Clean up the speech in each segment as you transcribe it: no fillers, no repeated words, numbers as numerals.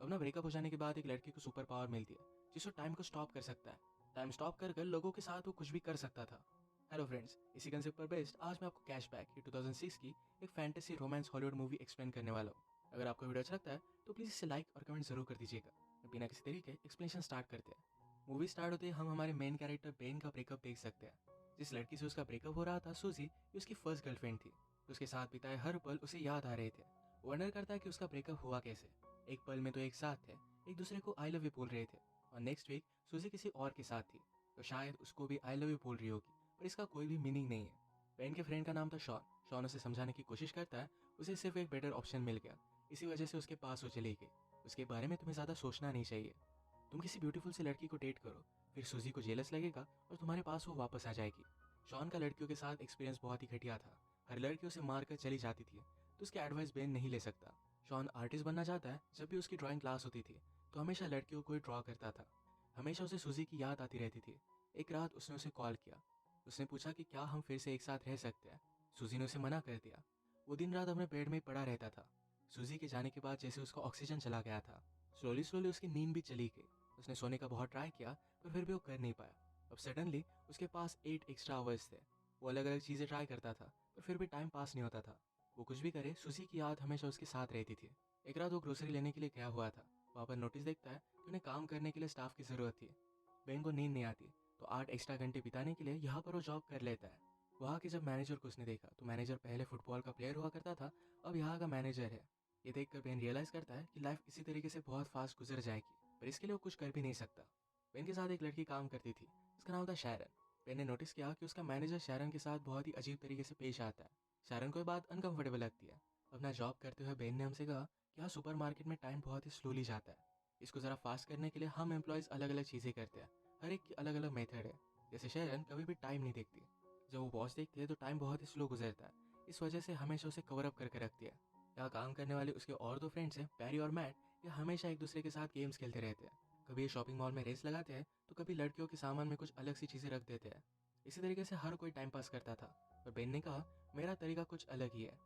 अब ना ब्रेकअप हो जाने के बाद एक लड़की को सुपर पावर मिलती है जिसको टाइम को स्टॉप कर सकता है। टाइम स्टॉप कर कर लोगों के साथ वो कुछ भी कर सकता था। हेलो फ्रेंड्स, इसी कंसेप्ट पर बेस्ड आज मैं आपको कैशबैक ये 2006 की एक fantasy romance Hollywood movie explain करने वाला हूँ। अगर आपको वीडियो अच्छा लगता है तो प्लीज इसे लाइक और कमेंट जरूर कर दीजिएगा। बिना किसी तरीके एक्सप्लेनेशन स्टार्ट करते हैं। मूवी स्टार्ट होते ही हम हमारे मेन कैरेक्टर बेन का ब्रेकअप देख सकते हैं। जिस लड़की से उसका ब्रेकअप हो रहा था सूजी, ये उसकी फर्स्ट गर्लफ्रेंड थी। उसके साथ बिताए हर पल उसे याद आ रहे थे। वो वंडर करता है कि उसका ब्रेकअप हुआ कैसे। एक पल में तो एक साथ थे, एक दूसरे को आई लव यू बोल रहे थे, और नेक्स्ट वीक सूजी किसी और के साथ थी, तो शायद उसको भी आई लव यू बोल रही होगी, पर इसका कोई भी मीनिंग नहीं है। बेन के फ्रेंड का नाम था शॉन। शॉन उसे समझाने की कोशिश करता है, उसे सिर्फ एक बेटर ऑप्शन मिल गया, इसी वजह से उसके पास वो चली गई। उसके बारे में तुम्हें ज्यादा सोचना नहीं चाहिए। तुम किसी ब्यूटीफुल सी लड़की को डेट करो, फिर सूजी को जेलस लगेगा और तुम्हारे पास वो वापस आ जाएगी। शॉन का लड़कियों के साथ एक्सपीरियंस बहुत ही घटिया था। हर लड़की उसे मारकर चली जाती थी, तो उसकी एडवाइस बेन नहीं ले सकता। शॉन आर्टिस्ट बनना चाहता है। जब भी उसकी ड्राइंग क्लास होती थी तो हमेशा लड़कियों को ही ड्रॉ करता था। हमेशा उसे सूजी की याद आती रहती थी। एक रात उसने उसे कॉल किया। उसने पूछा कि क्या हम फिर से एक साथ रह सकते हैं। सूजी ने उसे मना कर दिया। वो दिन रात अपने बेड में ही पड़ा रहता था। सूजी के जाने के बाद जैसे उसका ऑक्सीजन चला गया था, स्लोली स्लोली उसकी नींद भी चली गई। उसने सोने का बहुत ट्राई किया, पर फिर भी वो कर नहीं पाया। अब सडनली उसके पास 8 एक्स्ट्रा आवर्स थे। वो अलग अलग चीजें ट्राई करता था, पर फिर भी टाइम पास नहीं होता था। वो कुछ भी करे, सूजी की याद हमेशा उसके साथ रहती थी। एक रात वो ग्रोसरी लेने के लिए गया हुआ था। वहां पर नोटिस देखता है कि उन्हें काम करने के लिए स्टाफ की जरूरत थी। बेन को नींद नहीं आती, तो 8 एक्स्ट्रा घंटे बिताने के लिए यहाँ पर वो जॉब कर लेता है। वहाँ के जब मैनेजर को उसने देखा, तो मैनेजर पहले फुटबॉल का प्लेयर हुआ करता था, अब यहाँ का मैनेजर है। ये देखकर बेन रियलाइज करता है कि लाइफ इसी तरीके से बहुत फास्ट गुजर जाएगी, पर इसके लिए वो कुछ कर भी नहीं सकता। बेन के साथ एक लड़की काम करती थी, उसका नाम था शैरन। बेन ने नोटिस किया कि उसका मैनेजर शैरन के साथ बहुत ही अजीब तरीके से पेश आता है। शैरन को ये बात अनकंफर्टेबल लगती है। अपना जॉब करते हुए बेन ने हमसे कहा कि यहाँ सुपरमार्केट में टाइम बहुत ही स्लोली जाता है। इसको जरा फास्ट करने के लिए हम एम्प्लॉयज अलग अलग चीजें करते हैं। हर एक की अलग अलग मेथड है। जैसे शैरन कभी भी टाइम नहीं देखती। जब वो बॉस देखती है तो टाइम बहुत ही स्लो गुजरता है। इस वजह से हमेशा उसे कवर अप करके रखती है। यहाँ काम करने वाले उसके और दो फ्रेंड्स हैं, पैरी और मैट। ये हमेशा एक दूसरे के साथ गेम्स खेलते रहते हैं। कभी ये शॉपिंग मॉल में रेस लगाते हैं, तो कभी लड़कियों के सामान में कुछ अलग सी चीजें रख देते हैं। इसी तरीके से हर कोई टाइम पास करता था। पर बेन ने कहा मेरा तरीका कुछ अलग ही है।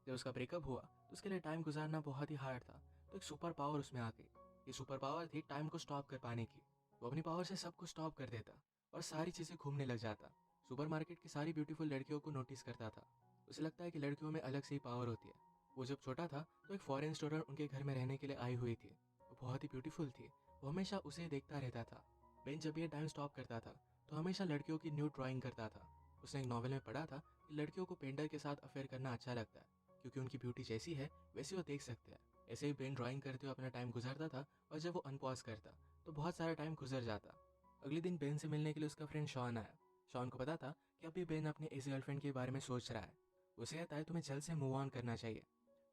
जब उसका ब्रेकअप हुआ तो उसके लिए टाइम गुजारना बहुत ही हार्ड था, तो एक सुपर पावर उसमें आ गई। ये सुपर पावर थी टाइम को स्टॉप कर पाने की। वो अपनी पावर से सब कुछ स्टॉप कर देता और सारी चीजें घूमने लग जाता। सुपरमार्केट की सारी ब्यूटीफुल लड़कियों को नोटिस करता था। उसे लगता है कि लड़कियों में अलग से ही पावर होती है। वो जब छोटा था तो एक फॉरेन स्टूडेंट उनके घर में रहने के लिए आई हुई थी। वो बहुत ही ब्यूटीफुल थी। वो हमेशा उसे देखता रहता था। बेन जब ये टाइम स्टॉप करता था तो हमेशा लड़कियों की न्यू ड्राइंग करता था। उसने एक नॉवेल में पढ़ा था कि लड़कियों को पेंटर के साथ अफेयर करना अच्छा लगता है, क्योंकि उनकी ब्यूटी जैसी है वैसी वो देख सकते हैं। ऐसे ही बेन ड्राइंग करते हुए अपना टाइम गुजारता था, और जब वो अनपॉज करता तो बहुत सारा टाइम गुजर जाता। अगले दिन बेन से मिलने के लिए उसका फ्रेंड शॉन आया। शॉन को पता था कि अभी बेन अपने इस गर्लफ्रेंड के बारे में सोच रहा है। उसे कहता है तुम्हें जल्द से मूव ऑन करना चाहिए।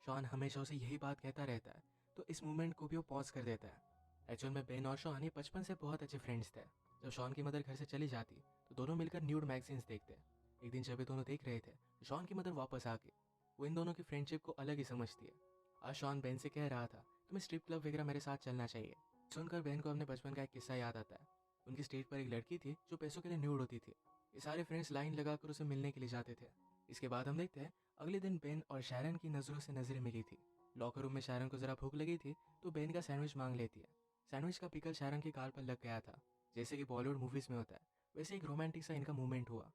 शॉन हमेशा उसे यही बात कहता रहता है, तो इस मूवमेंट को भी वो पॉज कर देता है। एक्चुअल में बेन और शॉन ये बचपन से बहुत अच्छे फ्रेंड्स थे। जब शॉन की मदर घर से चली जाती तो दोनों मिलकर न्यूड मैगजीन्स देखते। एक दिन जब ये दोनों देख रहे थे तो शॉन की मदर वापस आ गई। वो इन दोनों की फ्रेंडशिप को अलग ही समझती है। आज शॉन बेन से कह रहा था तुम्हें स्ट्रिप क्लब वगैरह मेरे साथ चलना चाहिए। सुनकर बेन को अपने बचपन का एक किस्सा याद आता है। उनकी स्टेज पर एक लड़की थी जो पैसों के लिए न्यूड होती थी। ये सारे फ्रेंड्स लाइन लगाकर उसे मिलने के लिए जाते थे। इसके बाद हम देखते हैं अगले दिन बेन और शैरन की नजरों से नजरें मिली थी। लॉकर रूम में शैरन को जरा भूख लगी थी, तो बेन का सैंडविच मांग लेती है। सैंडविच का पिकल शैरन के गाल पर लग गया था। जैसे कि बॉलीवुड मूवीज में होता है, वैसे एक रोमांटिक सा इनका मूवमेंट हुआ।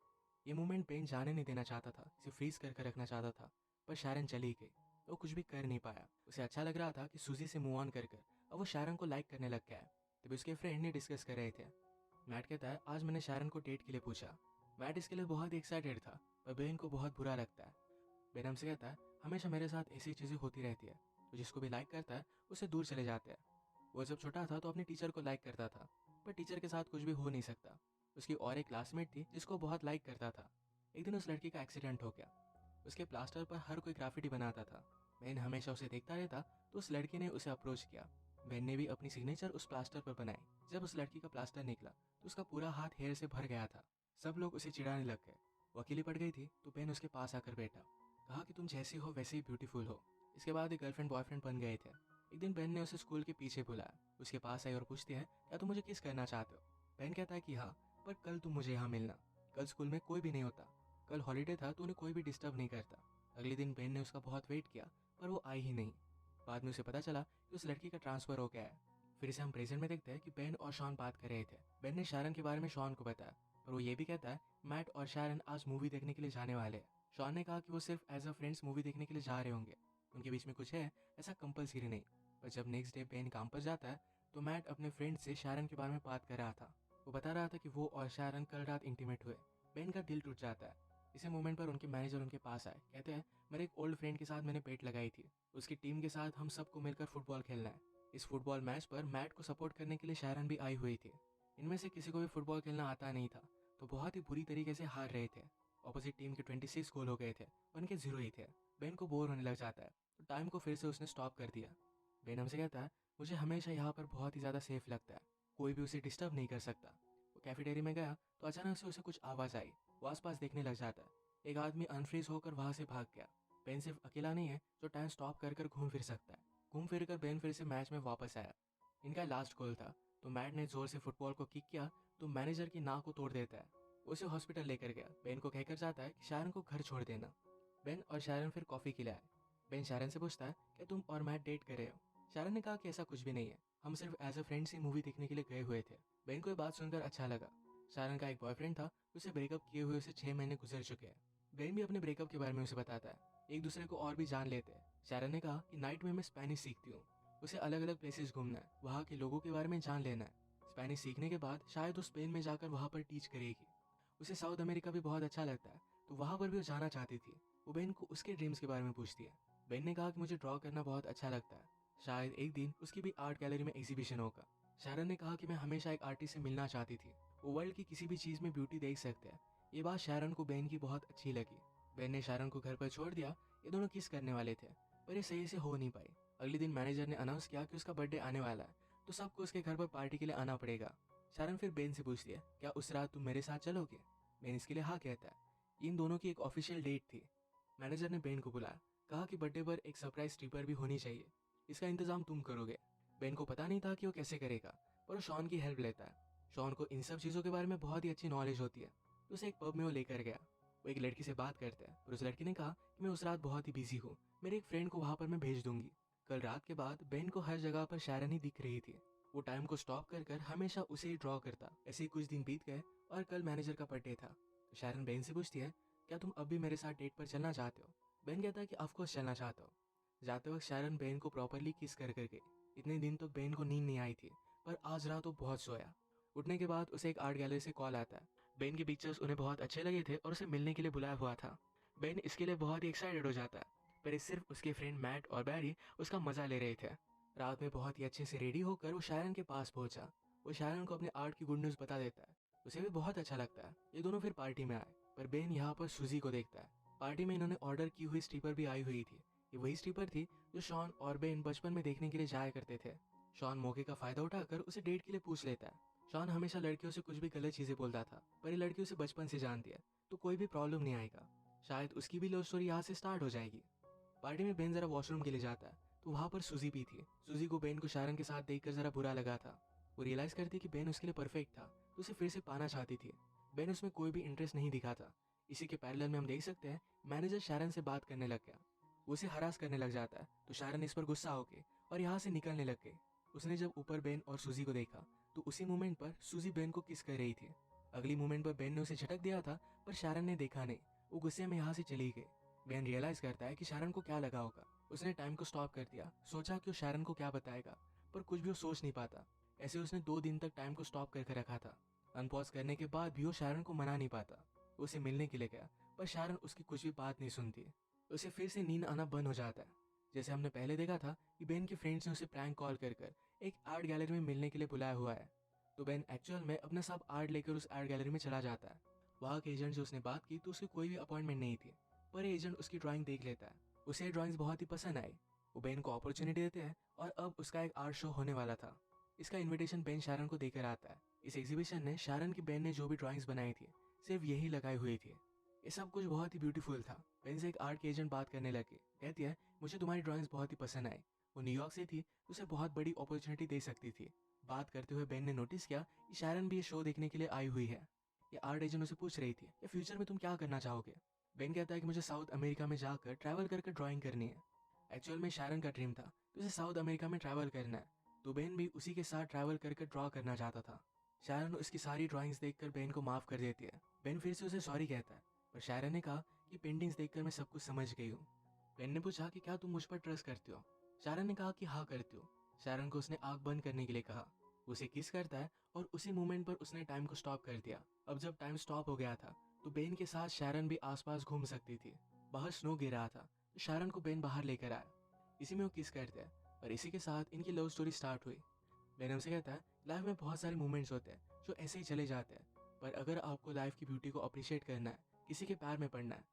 ये मूवमेंट बेन जाने नहीं देना चाहता था, इसे फ्रीज करके रखना चाहता था, पर शैरन चली गई। वो कुछ भी कर नहीं पाया। उसे अच्छा लग रहा था कि सूजी से मूव ऑन कर अब वो शैरन को लाइक करने लग गया है। तभी उसके फ्रेंड ने डिस्कस कर रहे थे। मैट कहता है आज मैंने शैरन को डेट के लिए पूछा। मैट इसके लिए बहुत एक्साइटेड था, पर बेन को बहुत बुरा लगता है। बेन हमसे कहता है हमेशा मेरे साथ ऐसी चीजें होती रहती है, तो जिसको भी लाइक करता है उससे दूर चले जाते हैं। वो जब छोटा था तो अपने टीचर को लाइक करता था, पर टीचर के साथ कुछ भी हो नहीं सकता। उसकी और एक क्लासमेट थी जिसको बहुत लाइक करता था। एक दिन उस लड़की का एक्सीडेंट हो गया। उसके प्लास्टर पर हर कोई ग्राफिटी बनाता था। बेन हमेशा उसे देखता रहता, तो उस लड़की ने उसे अप्रोच किया। बेन ने भी अपनी सिग्नेचर उस प्लास्टर पर बनाई। जब उस लड़की का प्लास्टर निकला तो उसका पूरा हाथ हेयर से भर गया था। सब लोग उसे चिढ़ाने लग गए। वो अकेली पड़ गई थी, तो बेन उसके पास आकर बैठा। कहा कि तुम जैसी हो वैसे ही ब्यूटीफुल हो। इसके बाद एक गर्लफ्रेंड बॉयफ्रेंड बन गए थे। एक दिन बेन ने उसे स्कूल के पीछे बुलाया। उसके पास आई और पूछती है क्या तुम मुझे किस करना चाहते हो। बेन कहता है कि हाँ, पर कल तुम मुझे यहाँ मिलना। कल स्कूल में कोई भी नहीं होता। कल हॉलीडे था तो उन्हें कोई भी डिस्टर्ब नहीं करता। अगले दिन बेन ने उसका बहुत वेट किया, पर वो आई ही नहीं। बाद में उसे पता चला कि उस लड़की का ट्रांसफर हो गया है। फिर से हम प्रेजेंट में देखते हैं कि बेन और शॉन बात कर रहे थे। बेन ने शारन के बारे में शॉन को बताया, पर वो ये भी कहता है मैट और शारन आज मूवी देखने के लिए जाने वाले हैं। शॉन ने कहा कि वो सिर्फ एज अ फ्रेंड्स मूवी देखने के लिए जा रहे होंगे, उनके बीच में कुछ है ऐसा कंपलसरी नहीं। पर जब नेक्स्ट डे बेन काम पर जाता है तो मैट अपने फ्रेंड से शारन के बारे में बात कर रहा था। वो बता रहा था कि वो और शारन कल रात इंटीमेट हुए। बेन का दिल टूट जाता है। इसी मोमेंट पर उनके मैनेजर उनके पास आए, कहते हैं मेरे एक ओल्ड फ्रेंड के साथ मैंने पेट लगाई थी, उसकी टीम के साथ हम सबको मिलकर फुटबॉल खेलना है। इस फुटबॉल मैच पर मैट को सपोर्ट करने के लिए शारन भी आई हुई थी। इनमें से किसी को भी फुटबॉल खेलना आता नहीं था, तो बहुत ही बुरी तरीके से हार रहे थे। ऑपोजिट टीम के 26 गोल हो गए थे और उनके 0 ही थे। बेन को बोर होने लग जाता है, तो टाइम को फिर से उसने स्टॉप कर दिया। बेन हमसे कहता है मुझे हमेशा यहाँ पर बहुत ही ज़्यादा सेफ लगता है, कोई भी उसे डिस्टर्ब नहीं कर सकता। वो कैफेटेरिया में गया तो अचानक से उसे कुछ आवाज़ आई। वो आसपास देखने लग जाता है। एक आदमी अनफ्रीज होकर वहाँ से भाग गया। बेन सिर्फ अकेला नहीं है जो टाइम स्टॉप कर कर घूम फिर सकता है। घूम फिर कर बेन फिर से मैच में वापस आया। इनका लास्ट गोल था, तो मैट ने जोर से फुटबॉल को किक किया तो मैनेजर की नाक को तोड़ देता है। उसे हॉस्पिटल लेकर गया। बेन को कहकर जाता है कि शारन को घर छोड़ देना। बेन और शारन फिर कॉफ़ी के लिए आए। बेन शारन से पूछता है कि तुम और मैट डेट कर रहे हो। शारन ने कहा कि ऐसा कुछ भी नहीं है, हम सिर्फ एज अ फ्रेंड्स ही मूवी देखने के लिए गए हुए थे। बेन को ये बात सुनकर अच्छा लगा। शारन का एक बॉयफ्रेंड था, उसे ब्रेकअप किए हुए उसे 6 महीने गुजर चुके हैं। बेन भी अपने ब्रेकअप के बारे में उसे बताता है। एक दूसरे को और भी जान लेते हैं। शारन ने कहा कि नाइट में मैं स्पेनिश सीखती हूँ, उसे अलग अलग प्लेसेस घूमना है, वहाँ के लोगों के बारे में जान लेना है। स्पेनिश सीखने के बाद शायद वो स्पेन में जाकर वहाँ पर टीच करेगी। उसे साउथ अमेरिका भी बहुत अच्छा लगता है, तो वहाँ पर भी वो जाना चाहती थी। वो बेन को उसके ड्रीम्स के बारे में पूछती है। बेन ने कहा कि मुझे ड्रॉ करना बहुत अच्छा लगता है, शायद एक दिन उसकी भी आर्ट गैलरी में एग्जीबिशन होगा। शारन ने कहा कि मैं हमेशा एक आर्टिस्ट से मिलना चाहती थी, वो वर्ल्ड की किसी भी चीज़ में ब्यूटी देख सकते हैं। ये बात शारन को बेन की बहुत अच्छी लगी। बेन ने शारन को घर पर छोड़ दिया। ये दोनों किस करने वाले थे, पर ये सही से हो नहीं पाई। अगले दिन मैनेजर ने अनाउंस किया कि उसका बर्थडे आने वाला है, तो सबको उसके घर पर पार्टी के लिए आना पड़ेगा। शारन फिर बेन से पूछती है क्या उस रात तुम मेरे साथ चलोगे। बेन इसके लिए हाँ कहता है। इन दोनों की एक ऑफिशियल डेट थी। मैनेजर ने बेन को बुलाया, कहा कि बर्थडे पर एक सरप्राइज स्ट्रिपर भी होनी चाहिए, इसका इंतजाम तुम करोगे। बेन को पता नहीं था कि वो कैसे करेगा, पर वो शॉन की हेल्प लेता है। शॉन को इन सब चीज़ों के बारे में बहुत ही अच्छी नॉलेज होती है, तो उसे एक पब में वो लेकर गया। वो एक लड़की से बात करते हैं, पर उस लड़की ने कहा कि मैं उस रात बहुत ही बिजी हूँ, मेरे एक फ्रेंड को वहाँ पर मैं भेज दूंगी। कल रात के बाद बेन को हर जगह पर शारन ही दिख रही थी। वो टाइम को स्टॉप कर कर हमेशा उसे ही ड्रॉ करता। ऐसे ही कुछ दिन बीत गए और कल मैनेजर का बर्थडे था। तो शारन बेन से पूछती है क्या तुम अब भी मेरे साथ डेट पर चलना चाहते हो। बेन कहता है कि ऑफकोर्स चलना चाहता हूँ। जाते वक्त शारन बेन को प्रॉपरली किस कर कर गई। इतने दिन तो बेन को नींद नहीं आई थी, पर आज रात वो बहुत सोया। उठने के बाद उसे एक आर्ट गैलरी से कॉल आता है। बेन के पिक्चर्स उन्हें बहुत अच्छे लगे थे और उसे मिलने के लिए बुलाया हुआ था। बेन इसके लिए बहुत ही एक्साइटेड हो जाता है, पर इस सिर्फ उसके फ्रेंड मैट और बैरी उसका मजा ले रहे थे। रात में बहुत ही अच्छे से रेडी होकर वो शारन के पास पहुंचा। वो शारन को अपने आर्ट की गुड न्यूज़ बता देता है। उसे भी बहुत अच्छा लगता है। ये दोनों फिर पार्टी में आए, पर बेन यहाँ पर सुजी को देखता है। पार्टी में इन्होंने ऑर्डर की हुई स्ट्रिपर भी आई हुई थी। ये वही स्ट्रिपर थी जो शॉन और बेन बचपन में देखने के लिए जाया करते थे। शॉन मौके का फायदा उठाकर उसे डेट के लिए पूछ लेता है। शॉन हमेशा लड़कियों से कुछ भी गलत चीजें बोलता था, पर ये लड़की उसे बचपन से जानती है, तो कोई भी प्रॉब्लम नहीं आएगा। शायद उसकी भी लव स्टोरी यहाँ से स्टार्ट हो जाएगी। पार्टी में बेन जरा वॉशरूम के लिए जाता है, तो वहाँ पर सूजी भी थी। सूजी को बेन को शारन के साथ देखकर जरा बुरा लगा था। वो रियलाइज करती कि बेन उसके लिए परफेक्ट था, तो उसे फिर से पाना चाहती थी। बेन उसमें कोई भी इंटरेस्ट नहीं दिखा था। इसी के पैरेलल में हम देख सकते हैं मैनेजर शारन से बात करने लग गया। वो उसे हरास करने लग जाता है, तो शारन इस पर गुस्सा होके और यहाँ से निकलने लग गई। उसने जब ऊपर बेन और सूजी को देखा, तो उसी मोमेंट पर सूजी बेन को किस कर रही थी। अगली मोमेंट पर बेन ने उसे झटक दिया था, पर शारन ने देखा नहीं। वो गुस्से में यहाँ से चली गई। बेन रियलाइज करता है कि शारन को क्या लगा होगा। उसने टाइम को स्टॉप कर दिया, सोचा कि वो शारन को क्या बताएगा, पर कुछ भी वो सोच नहीं पाता। ऐसे उसने 2 दिन तक टाइम को स्टॉप करके रखा था। अनपॉज करने के बाद भी वो शारन को मना नहीं पाता। वो उसे मिलने के लिए गया, पर शारन उसकी कुछ भी बात नहीं सुनती। उसे फिर से नींद आना बंद हो जाता है। जैसे हमने पहले देखा था कि बेन के फ्रेंड्स ने उसे प्रैंक कॉल कर कर एक आर्ट गैलरी में मिलने के लिए बुलाया हुआ है। तो बेन एक्चुअल में अपना सब आर्ट लेकर उस आर्ट गैलरी में चला जाता है। वहाँ के एजेंट से उसने बात की तो उसकी कोई भी अपॉइंटमेंट नहीं थी, पर एजेंट उसकी ड्राइंग देख लेता है। उसे ड्राइंग्स बहुत ही पसंद आई। वो बेन को अपॉर्चुनिटी देते हैं और अब उसका एक आर्ट शो होने वाला था। इसका इनविटेशन बेन शारन को देकर आता है। इस एग्जीबिशन ने शारन की बेन ने जो भी ड्राइंग्स बनाई थी सिर्फ यही लगाई हुई थी। ये सब कुछ बहुत ही ब्यूटीफुल था। बेन से एक आर्ट के एजेंट बात करने लगे, कहती है मुझे तुम्हारी ड्राइंग्स बहुत ही पसंद आई। वो न्यूयॉर्क से थी, उसे बहुत बड़ी अपॉर्चुनिटी दे सकती थी। बात करते हुए बेन ने नोटिस किया कि शारन भी ये शो देखने के लिए आई हुई है। ये आर्ट एजेंट उसे पूछ रही थी कि फ्यूचर में तुम क्या करना चाहोगे। बेन कहता है कि मुझे साउथ अमेरिका में जाकर ट्रैवल करके ड्राइंग करनी है। एक्चुअल में शैरन का ड्रीम था कि उसे साउथ अमेरिका में ट्रैवल करना है, तो बेन भी उसी के साथ ट्रैवल करके ड्रॉ करना चाहता था। शैरन उसकी सारी ड्राइंग्स देखकर बेन को माफ़ कर देती है। बेन फिर से उसे सॉरी कहता है, पर शैरन ने कहा कि पेंटिंग्स देखकर मैं सब कुछ समझ गई हूँ। बेन ने पूछा कि क्या तुम मुझ पर ट्रस्ट करती हो। शैरन ने कहा कि हाँ करती हूँ। शैरन को उसने आँख बंद करने के लिए कहा। उसे किस करता है और उसी मोमेंट पर उसने टाइम को स्टॉप कर दिया। अब जब टाइम स्टॉप हो गया था तो बेन के साथ शैरन भी आसपास घूम सकती थी। बाहर स्नो गिर रहा था तो शैरन को बेन बाहर लेकर आया। इसी में वो किस करते हैं और इसी के साथ इनकी लव स्टोरी स्टार्ट हुई। बेन हमसे कहता है लाइफ में बहुत सारे मोमेंट्स होते हैं जो ऐसे ही चले जाते हैं, पर अगर आपको लाइफ की ब्यूटी को अप्रिशिएट करना है, किसी के प्यार में पड़ना है,